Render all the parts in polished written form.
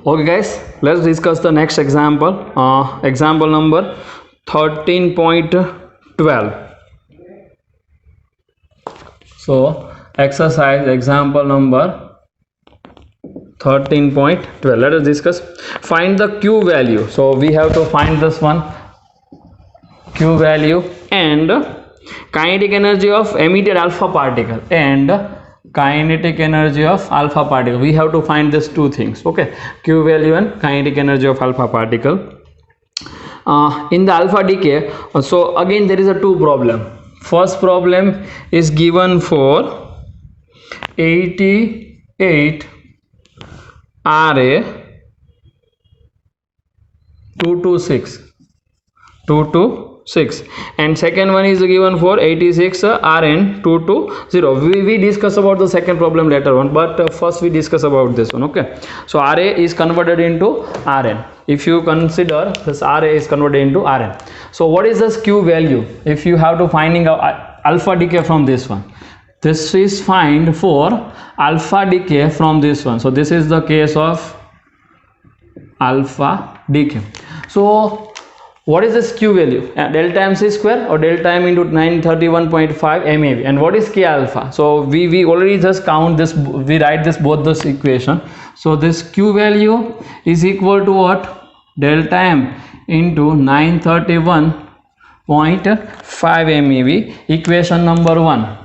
Okay guys, let's discuss the next example. Example number 13.12. So exercise example number 13.12. Let us discuss. Find the q value. So we have to find this one, q value, and kinetic energy of emitted alpha particle, and kinetic energy of alpha particle. We have to find these two things. Okay, q value and kinetic energy of alpha particle. In the alpha decay, so again there is a two problem. First problem is given for 88 RA 226, and second one is given for 86 Rn 220. We discuss about the second problem later on, but first we discuss about this one. Okay, so Ra is converted into Rn. If you consider this, Ra is converted into Rn. So what is this q value? If you have to finding alpha decay from this one, this is find for alpha decay from this one. So this is the case of alpha decay. So what is this q value? Delta mc square or delta m into 931.5 MeV. And what is k alpha? So we already just count this, we write this both this equation. So this q value is equal to what? Delta m into 931.5 MeV. Equation number 1.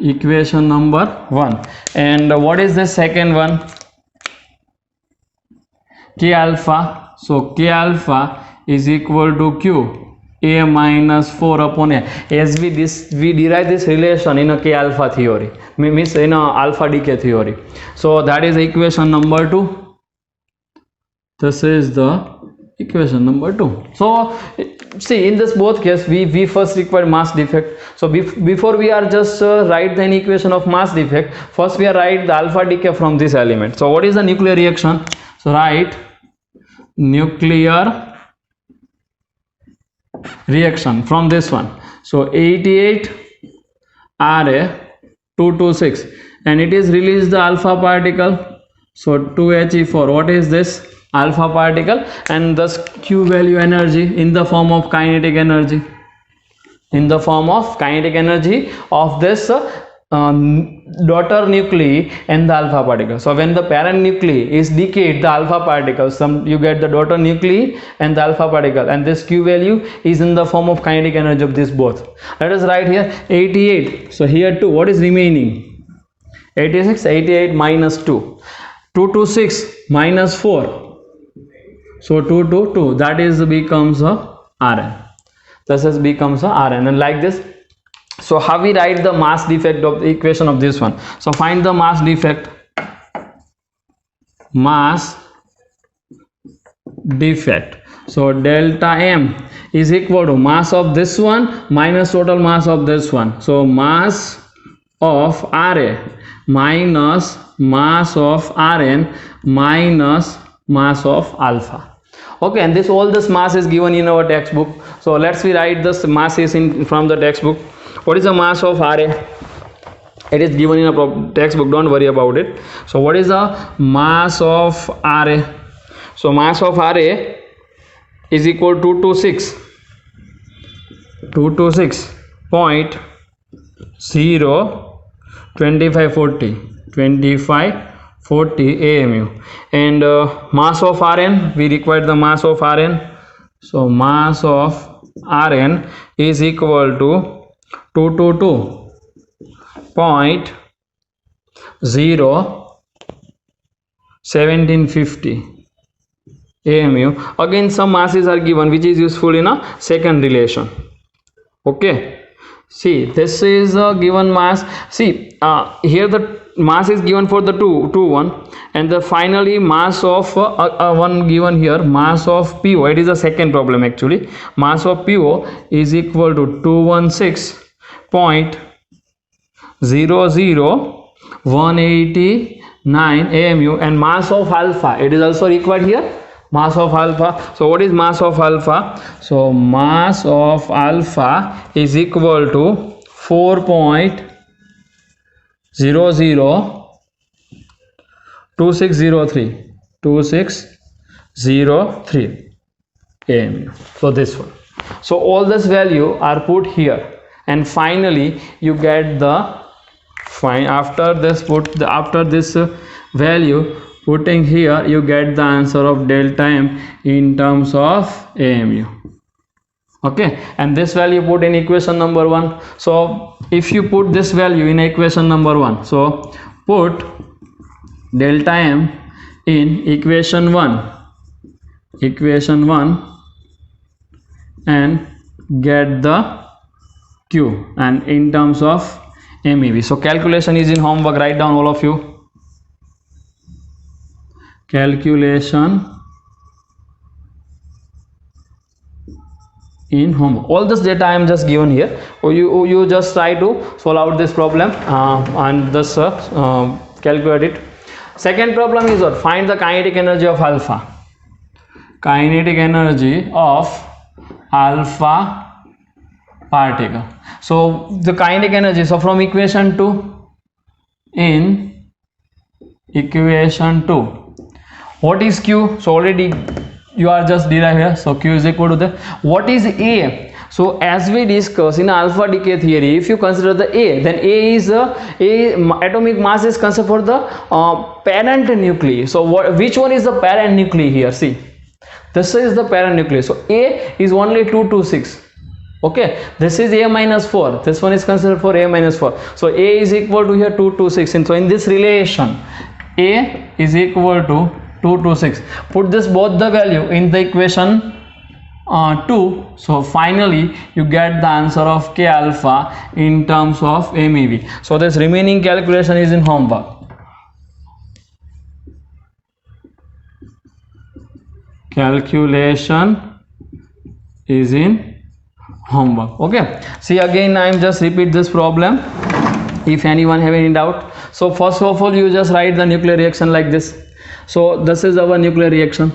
Equation number 1. And what is the second one? K alpha. So K alpha is equal to Q A minus 4 upon A. As we derive this relation in a K alpha theory, means in a alpha decay theory. So that is equation number 2. This is the equation number 2. So see, in this both case we first require mass defect. So before we are just write the equation of mass defect, first we are write the alpha decay from this element. So what is the nuclear reaction? So write nuclear reaction from this one. So 88 Ra 226, and it is released the alpha particle. So 2He4. What is this? Alpha particle, and thus q value energy in the form of kinetic energy, in the form of kinetic energy of this daughter nuclei and the alpha particle. So when the parent nuclei is decayed, the alpha particles, you get the daughter nuclei and the alpha particle, and this q value is in the form of kinetic energy of this both. Let us write here 88. So here 2, what is remaining? 86, 88 minus 2, 226 minus 4, so 222, that is becomes a Rn. This is becomes a Rn, and like this. So how we write the mass defect of the equation of this one? So find the mass defect. Mass defect. So delta m is equal to mass of this one minus total mass of this one. So mass of Ra minus mass of Rn minus mass of alpha. Okay, and all this mass is given in our textbook. So let's we write this mass is in from the textbook. What is the mass of Ra? It is given in a textbook, don't worry about it. So what is the mass of Ra? So mass of Ra is equal to 226.02540 AMU, and mass of Rn, we require the mass of Rn. So mass of Rn is equal to 222.01750 AMU. Again some masses are given, which is useful in a second relation. Okay, see, this is a given mass. See, here the mass is given for the 1, and the finally mass of one given here, mass of PO. It is the second problem actually. Mass of PO is equal to 216.00189 AMU, and mass of alpha, it is also required here. Mass of alpha. So what is mass of alpha? So mass of alpha is equal to 4.00 2603 AMU. So this one. So all this value are put here, and finally you get the after this value putting here, you get the answer of delta M in terms of AMU. Okay, and this value put in equation number 1. So if you put this value in equation number 1, so put delta M in equation 1 and get the Q and in terms of MEV. So calculation is in homework. Write down all of you. Calculation in homework. All this data I am just given here. You just try to solve out this problem and just calculate it. Second problem is what? Find the kinetic energy of alpha. Kinetic energy of alpha particle. So the kinetic energy, so from equation 2, in equation 2, what is Q? So already you are just derived here. So Q is equal to the, what is A? So as we discussed in alpha decay theory, if you consider the A, then A is atomic mass is considered for the parent nuclei. So which one is the parent nuclei here? See, this is the parent nuclei. So A is only 226. Okay, this is A minus 4. This one is considered for A minus 4. So A is equal to here 226. And so in this relation, A is equal to 226. Put this both the value in the equation 2. So finally you get the answer of K alpha in terms of MEV. So this remaining calculation is in homework. Calculation is in homework. Okay, see again I am just repeat this problem if anyone have any doubt. So first of all you just write the nuclear reaction like this. So this is our nuclear reaction.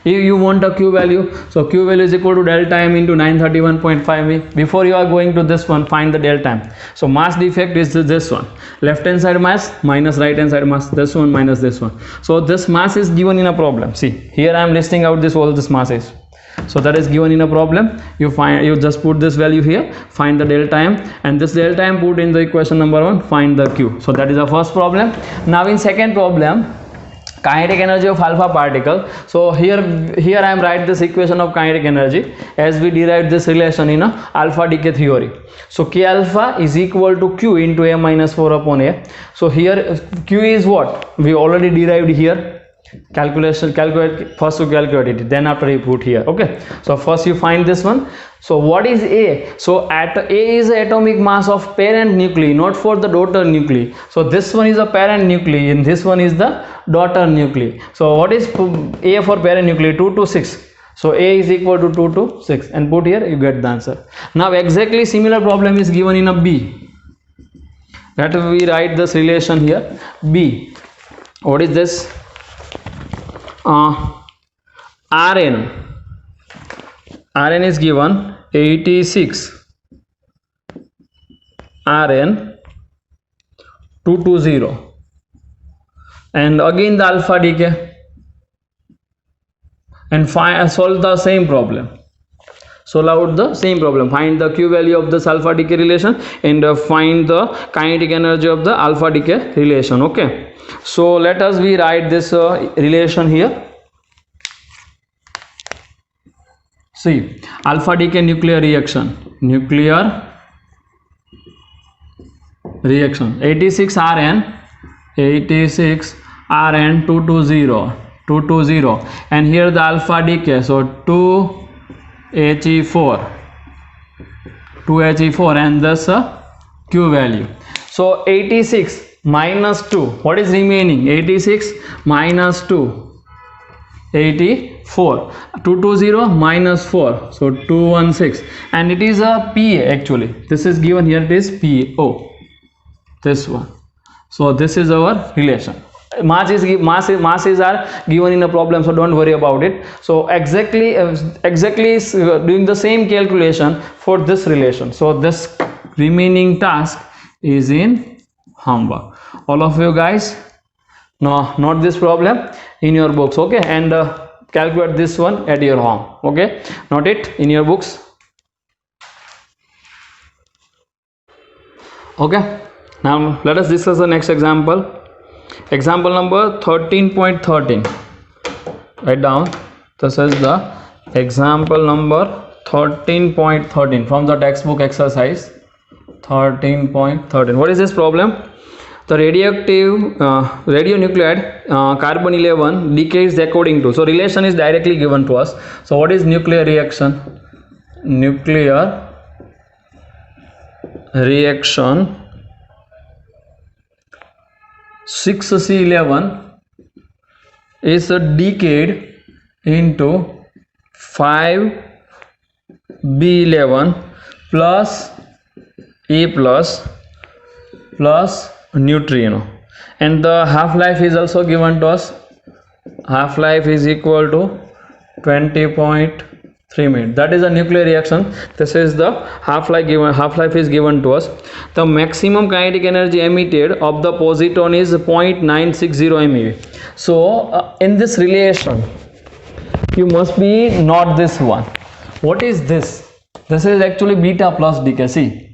If you want a Q value, so Q value is equal to delta M into 931.5 V. Before you are going to this one, find the delta M. So mass defect is this one, left hand side mass minus right hand side mass, this one minus this one. So this mass is given in a problem. See here I am listing out this all this masses. So that is given in a problem. You just put this value here, find the delta M, and this delta M put in the equation number 1, find the Q. So that is the first problem. Now in second problem, kinetic energy of alpha particle. So here I am write this equation of kinetic energy as we derived this relation in a alpha decay theory. So K alpha is equal to Q into A minus 4 upon A. So here Q is what we already derived here. Calculate first to calculate it, then after you put here. Okay, so first you find this one. So what is A? So A is the atomic mass of parent nuclei, not for the daughter nuclei. So this one is a parent nuclei and this one is the daughter nuclei. So what is A for parent nuclei? 226. So A is equal to 226 and put here, you get the answer. Now exactly similar problem is given in a B. That we write this relation here. B, what is this? Rn is given 86, Rn 220, and again the alpha decay, and solve the same problem. Solve out the same problem. Find the Q value of this alpha decay relation and find the kinetic energy of the alpha decay relation. Okay, so let us write this relation here. See, alpha decay nuclear reaction 86 Rn 220, and here the alpha decay, so 2He4 and thus Q value. So 86 minus 2, what is remaining? 86 minus 2, 84, 220 minus 4, so 216, and it is a PA actually. This is given here, it is PO, this one. So this is our relation. Masses are given in a problem, so don't worry about it. So exactly doing the same calculation for this relation. So this remaining task is in homework. All of you guys No, not this problem in your books. Okay, and calculate this one at your home. Okay, note it in your books. Okay, now let us discuss the next example. Example number 13.13. write down, this is the example number 13.13 from the textbook exercise 13.13. What is this problem? The radionuclide carbon 11 decays according to, so relation is directly given to us. So what is nuclear reaction? Nuclear reaction 6C11 is decayed into 5B11 plus E plus neutrino, and the half-life is also given to us. Half-life is equal to 20.3 minutes. That is a nuclear reaction. This is the half-life is given to us. The maximum kinetic energy emitted of the positron is 0.960 MeV. So in this relation you must be not this one. What is this? This is actually beta plus decay. See,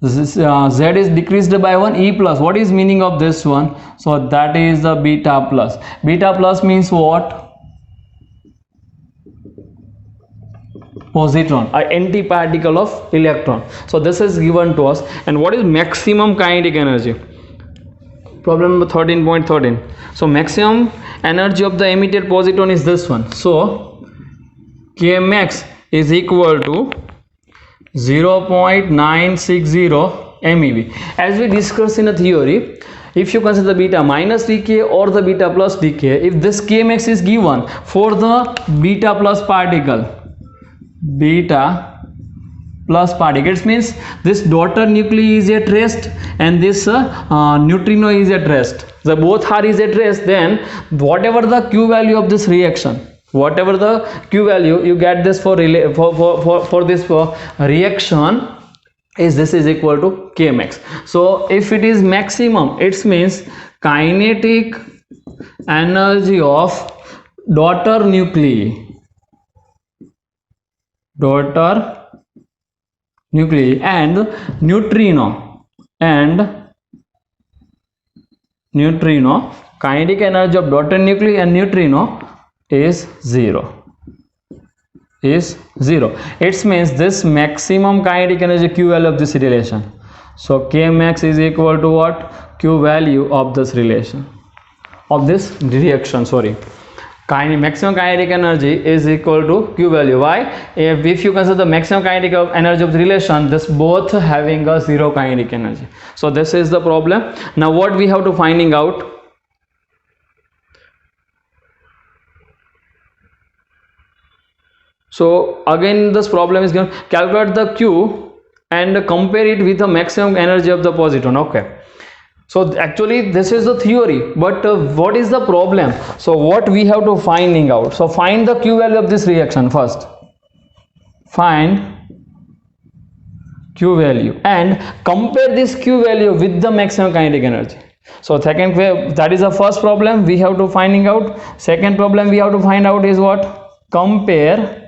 this is Z is decreased by 1, E plus. What is meaning of this one? So that is the beta plus. Beta plus means what? Positron, an antiparticle of electron. So this is given to us. And what is maximum kinetic energy? Problem number 13.13. So maximum energy of the emitted positron is this one. So Kmax is equal to 0.960 MeV. As we discussed in a theory, if you consider the beta minus decay or the beta plus decay, if this Kmax is given for the beta plus particle, it means this daughter nuclei is at rest and this neutrino is at rest. The both are is at rest. Then whatever the Q value of this reaction, whatever the Q value you get this for this reaction is, this is equal to Kmax. So if it is maximum, it means kinetic energy of daughter nuclei and neutrino, kinetic energy of daughter nuclei and neutrino is 0. It means this maximum kinetic energy Q value of this relation. So Kmax is equal to what? Q value of this relation, of this reaction, sorry. Maximum kinetic energy is equal to Q value. Why? If you consider the maximum kinetic energy of the relation, this both having a 0 kinetic energy. So this is the problem. Now what we have to finding out? So again this problem is going to calculate the Q and compare it with the maximum energy of the positron. Okay. So actually this is the theory, but what is the problem? So what we have to finding out? So find the Q value of this reaction first. Find Q value and compare this Q value with the maximum kinetic energy. So second way, that is the first problem we have to finding out. Second problem we have to find out is what? Compare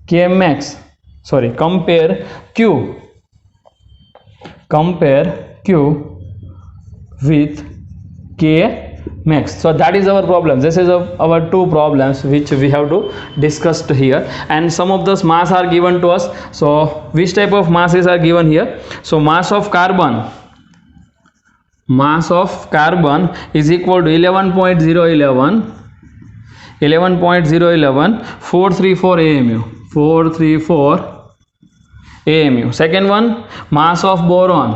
Kmax, sorry, compare Q with Kmax. So that is our problem. This is our two problems which we have to discuss here, and some of those mass are given to us. So which type of masses are given here? So mass of carbon is equal to 11.011 434 AMU. Second one, mass of boron,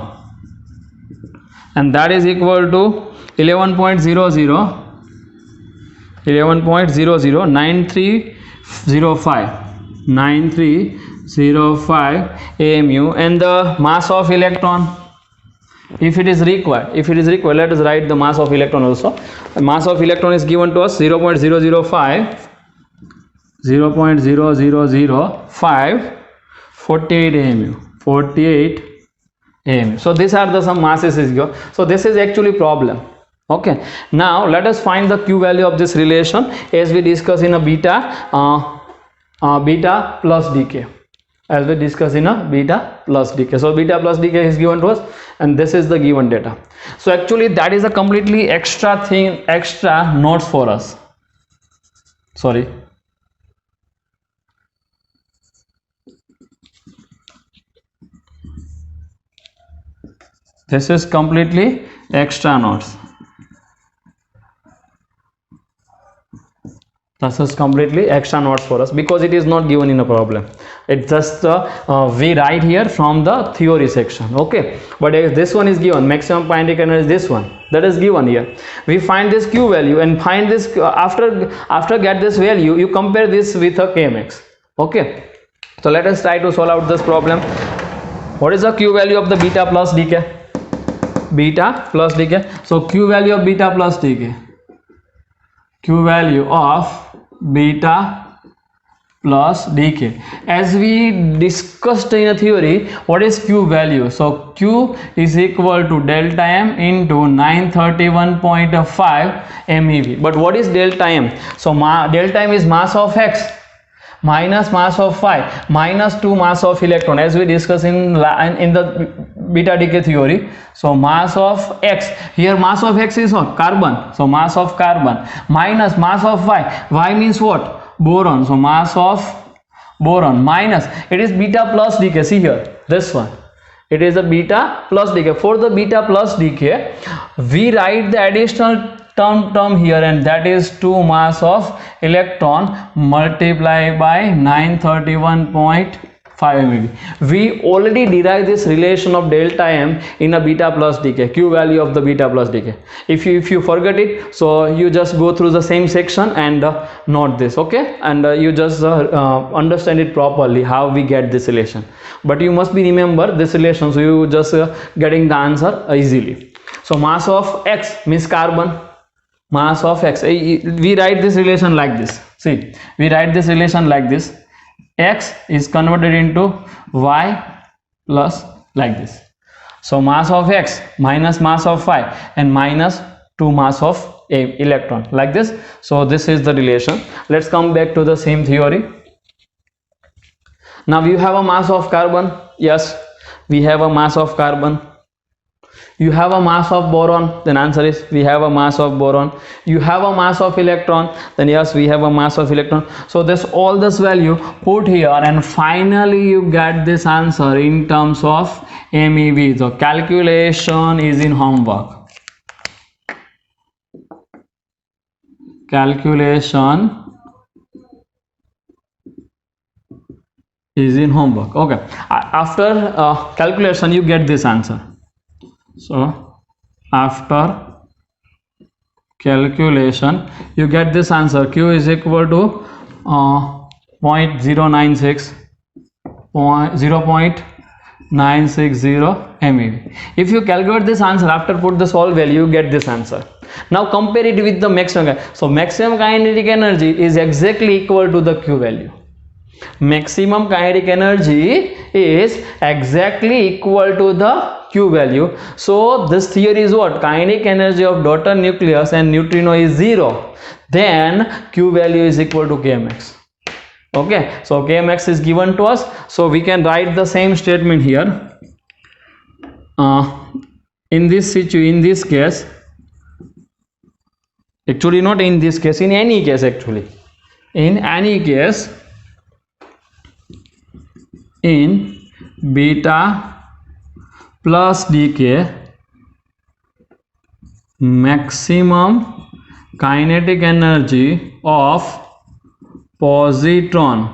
and that is equal to 11.00 9305 AMU. And the mass of electron, if it is required, let us write the mass of electron also. The mass of electron is given to us 0.005 48 AMU. AMU. So these are the some masses is here. So this is actually problem. Okay, now let us find the Q value of this relation as we discuss in a beta plus decay, as we discuss in a beta plus decay. So beta plus decay is given to us and this is the given data. So actually that is a completely extra thing, extra notes for us. Sorry, this is completely extra notes. This is completely extra notes for us because it is not given in a problem. It's just we write here from the theory section. Okay, but if this one is given, maximum kinetic energy is this one, that is given here. We find this Q value and find this after get this value, you compare this with a Kmax. Okay, so let us try to solve out this problem. What is the Q value of the beta plus decay? Beta plus decay. So Q value of beta plus decay. Q value of beta plus decay. As we discussed in a theory, what is Q value? So Q is equal to delta M into 931.5 MeV. But what is delta M? So delta M is mass of X minus mass of phi minus 2 mass of electron, as we discussed in the beta decay theory. So mass of X, here mass of X is what? Carbon. So mass of carbon minus mass of Y. Y means what? Boron. So mass of boron minus, it is beta plus decay. See here, this one, it is a beta plus decay. For the beta plus decay, we write the additional term here, and that is 2 mass of electron multiplied by 931.5 MeV. We already derived this relation of delta M in a beta plus decay, Q value of the beta plus decay. If you forget it, so you just go through the same section and note this, okay, and you just understand it properly how we get this relation. But you must be remember this relation, so you just getting the answer easily. So mass of X means carbon, mass of X, we write this relation like this. See, we write this relation like this. X is converted into Y plus like this. So mass of X minus mass of Y and minus 2 mass of a electron like this. So this is the relation. Let's come back to the same theory. Now you have a mass of carbon. Yes, we have a mass of carbon. You have a mass of boron, then answer is we have a mass of boron. You have a mass of electron, then yes, we have a mass of electron. So this all this value put here and finally you get this answer in terms of MeV. So calculation is in homework. Calculation is in homework. Okay, after calculation you get this answer. So after calculation you get this answer. Q is equal to 0.090 MeV. If you calculate this answer after put the solve value, you get this answer. Now compare it with the maximum. So maximum kinetic energy is exactly equal to the Q value. Maximum kinetic energy is exactly equal to the Q value. So this theory is what? Kinetic energy of daughter nucleus and neutrino is 0. Then Q value is equal to Kmax. Okay, so Kmax is given to us. So we can write the same statement here. In this case, actually not in this case, in any case actually, in any case, in beta plus decay, maximum kinetic energy of positron,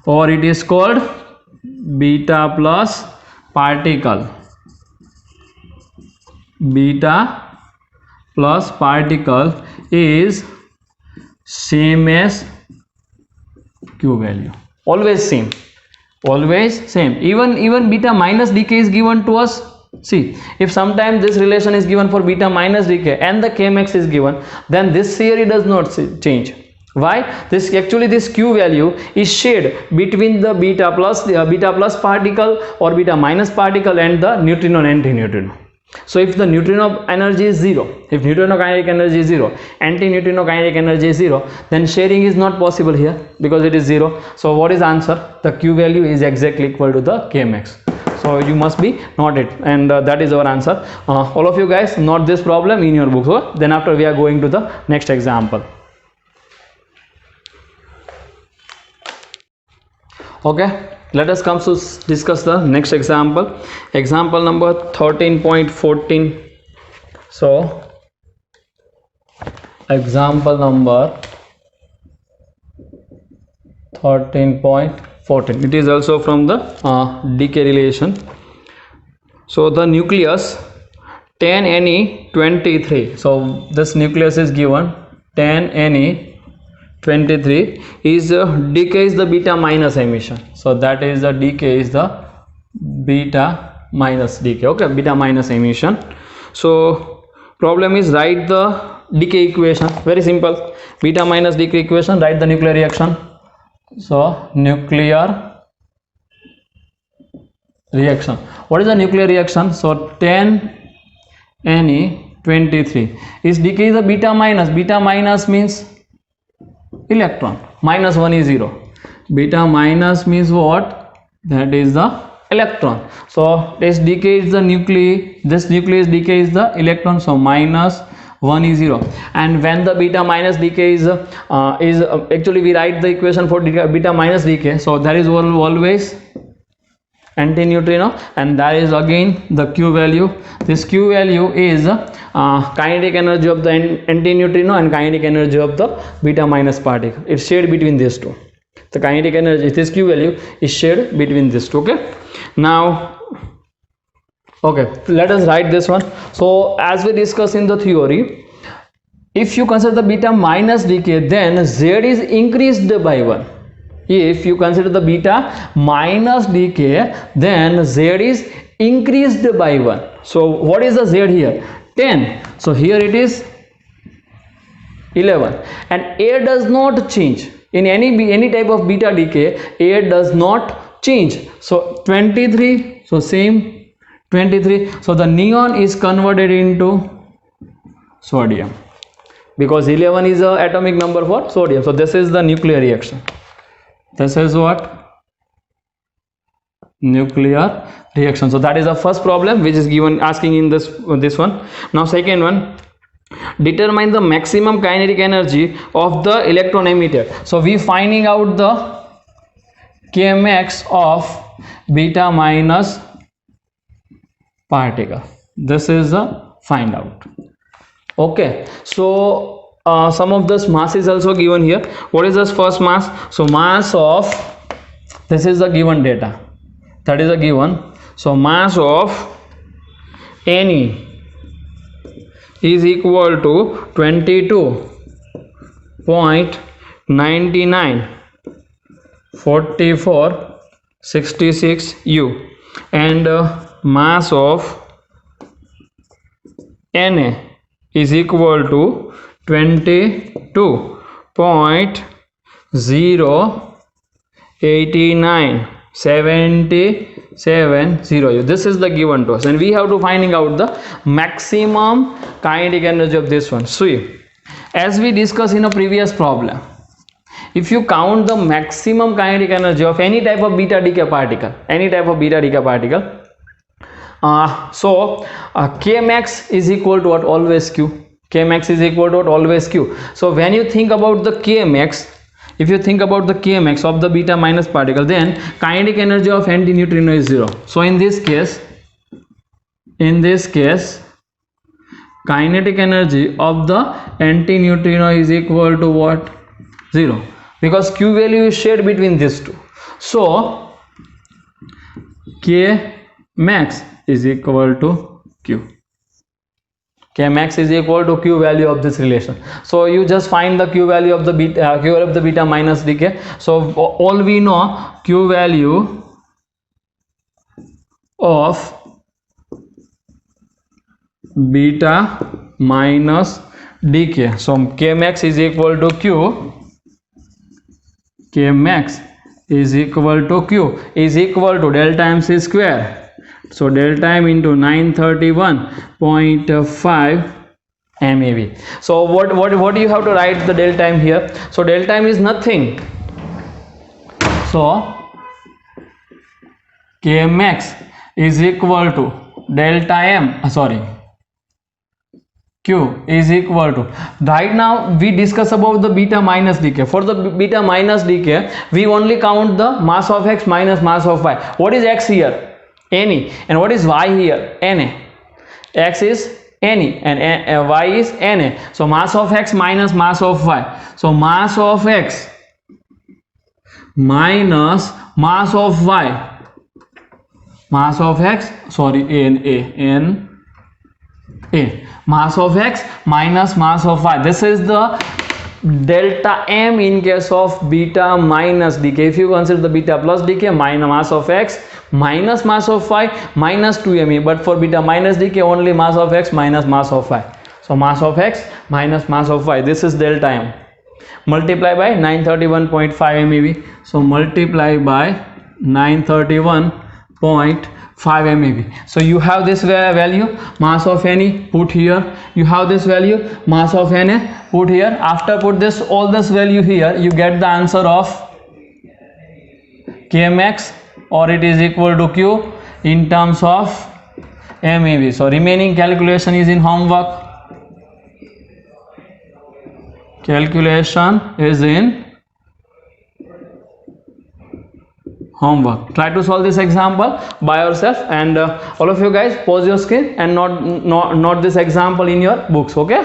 or it is called beta plus particle. Beta plus particle is same as Q value. Always same. Always same. Even beta minus decay is given to us. See, if sometimes this relation is given for beta minus decay and the Kmax is given, then this theory does not change. Why? This Q value is shared between the beta plus particle or beta minus particle and the neutrino and antineutrino. So if the neutrino energy is 0, if neutrino kinetic energy is 0, antineutrino kinetic energy is 0, then sharing is not possible here because it is 0. So what is the answer? The Q value is exactly equal to the Kmax. So you must be note it, and that is our answer. All of you guys note this problem in your book. So then after we are going to the next example. Okay, let us come to discuss the next example. Example number 13.14. So example number 13.14, it is also from the decay relation. So the nucleus 10Ne23, so this nucleus is given 10Ne23 is decays the beta minus emission. So that is the decay is the beta minus decay. Okay, beta minus emission. So problem is write the decay equation. Very simple. Beta minus decay equation, write the nuclear reaction. So nuclear reaction. What is the nuclear reaction? So 10Ne23 is decay the beta minus. Beta minus means electron. Minus 1 is 0. Beta minus means what? That is the electron. So this decays the nuclei. This nucleus decays the electron. So minus 1 is 0. And when the beta minus decay is actually we write the equation for beta minus decay. So that is always antineutrino, and that is again the Q value. This Q value is kinetic energy of the antineutrino and kinetic energy of the beta minus particle. It's shared between these two. The kinetic energy, this Q value is shared between these two. Okay, now okay, let us write this one. So as we discussed in the theory, if you consider the beta minus decay, then Z is increased by 1. If you consider the beta minus decay, then Z is increased by 1. So what is the Z here? 10. So here it is 11, and A does not change in any type of beta decay. A does not change. So 23. So same 23. So the neon is converted into sodium because 11 is a atomic number for sodium. So this is the nuclear reaction. This is what? Nuclear reaction. So that is the first problem which is given, asking in this one. Now second one, determine the maximum kinetic energy of the electron emitted. So we finding out the Kmax of beta minus particle. This is the find out. Okay, so some of this mass is also given here. What is this first mass? So mass of, this is the given data, that is the given. So mass of Ne is equal to 22.994466 U, and mass of Na is equal to 22.08977 This is the given to us, and we have to finding out the maximum kinetic energy of this one. See, as we discussed in a previous problem, if you count the maximum kinetic energy of any type of beta decay particle, so Kmax is equal to what? Always Q. Kmax is equal to what? Always Q. So when you think about the Kmax, if you think about the Kmax of the beta minus particle, then kinetic energy of antineutrino is 0. So in this case, kinetic energy of the antineutrino is equal to what? 0, because Q value is shared between these two. So Kmax is equal to Q. Kmax is equal to Q value of this relation. So you just find the Q value of the beta minus decay. So all we know, Q value of beta minus decay. So Kmax is equal to Q K max is equal to Q is equal to delta m c square. So delta m into 931.5 MeV. So what do you have to write the delta m here? So delta m is nothing. So K max is equal to delta m, Q is equal to, right now we discuss about the beta minus decay. For the beta minus decay, we only count the mass of X minus mass of Y. What is X here? Ne. And what is Y here? Na. X is Ne and Y is Na. So mass of X minus mass of Y. So mass of X minus mass of Y. Mass of X, Na. Mass of X minus mass of Y. This is the delta m in case of beta minus decay. If you consider the beta plus decay, minus mass of X minus mass of Y minus 2 me. But for beta minus decay, only mass of X minus mass of Y. So mass of X minus mass of Y. This is delta m. Multiply by 931.5 MeV. So multiply by 931.5 MeV. So you have this value, mass of Ne, put here. You have this value, mass of Na, put here. After put this all this value here, you get the answer of Kmax, or it is equal to Q in terms of MeV. So remaining calculation is in homework. Calculation is in homework. Try to solve this example by yourself, and all of you guys pause your screen and note this example in your books. Okay.